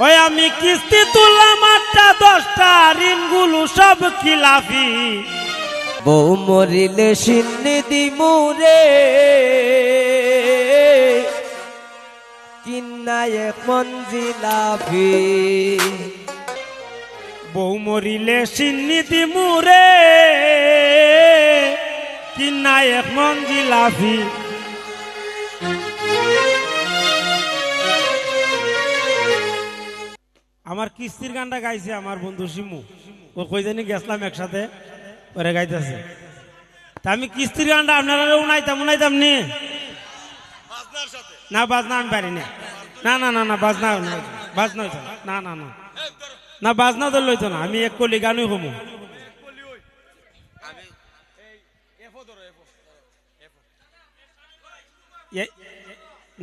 ওই আমি কিস্তি তুললাম 8টা 10টা ঋণগুলো সব খিলাফি। বউ মরিলে সিন্নি দিমুরে কিন্না এক মঞ্জিলাফি। বউ মরিলে সিন্নি দিমুরে কিন্না এক মঞ্জিলাফি। আমার কিস্তির গানটা গাইছে আমার বন্ধু শিমু। ও কই জানি গেছলাম একসাথে, ওরে গাইতেছে। তা আমি কিস্তির গানটা আপনারা উনাইতাম নি না, বাজনা আমি পারি না। না না না না বাজনা বাজনা হইতো না, না না না বাজনা তো লইতো না। আমি এক কলি গানই কমু।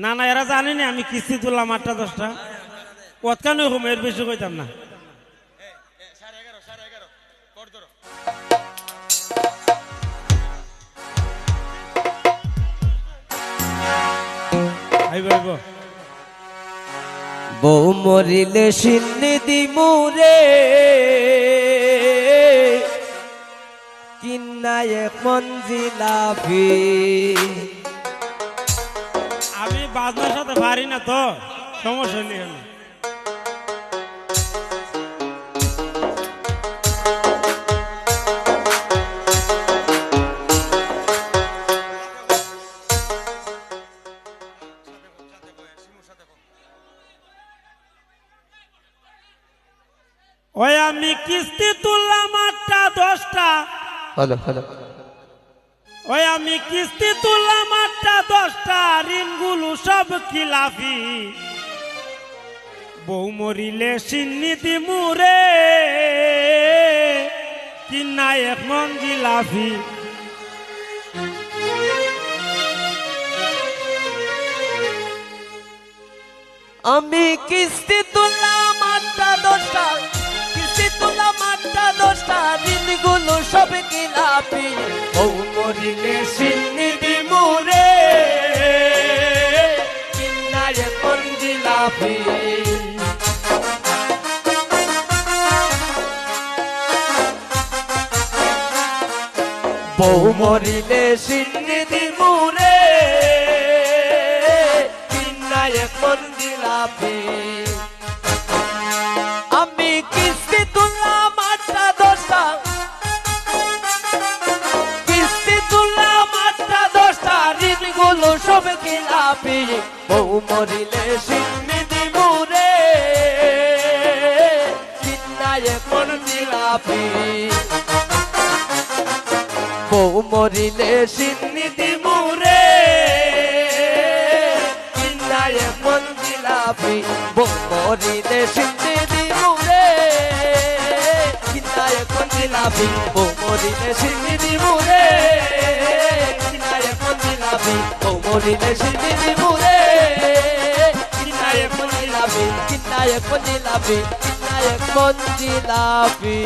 না না এরা জানেনি আমি কিস্তি তুললাম 8টা 10টা। কতখানি কম, এর বেশি কইতাম না। বউ মরিলে সিন্নি দিমুরে কিন্না এক মঞ্জিলাফি। আমি বাজনার সাথে পারি না তো, সমস্যা নেই। ওই আমি কিস্তি তুললাম 8টা 10টা। Hello hello. ওই আমি কিস্তি তুললাম 8টা 10টা ঋণগুলো সব খিলাফি। বউ মরিলে সিন্নি দিমুরে কিন্না এক মঞ্জিলাফি। আমি কিস্তি তুললাম 8টা 10টা, কিস্তি তুললাম 8টা 10টা ঋণগুলো সব খিলাফি। বউ মরিলে সিন্নি দিমুরে কিন্না এক মঞ্জিলাফি। বউ মরিলে সিন্নি দিমুরে কিন্না এক মঞ্জিলাফি। আমি কিস্তি তুললাম 8টা 10টা, কিস্তি তুললাম 8টা 10টা ঋণগুলো সব খিলাফি। বউ মরিলে সিন্নি দিমুরে কিন্না এক মঞ্জিলাফি। বউ মরিলে সিন্নি দিমুরে কিন্না এক মঞ্জিলাফি। বউ মরিলে সিন্নি দিমুরে কিন্না এক মঞ্জিলাফি। বউ মরিলে সিন্নি দিমুরে কিন্না এক মঞ্জিলাফি। বউ মরিলে সিন্নি দিমুরে কিন্না এক মঞ্জিলাফি। কিন্না এক মঞ্জিলাফি। কিন্না এক মঞ্জিলাফি।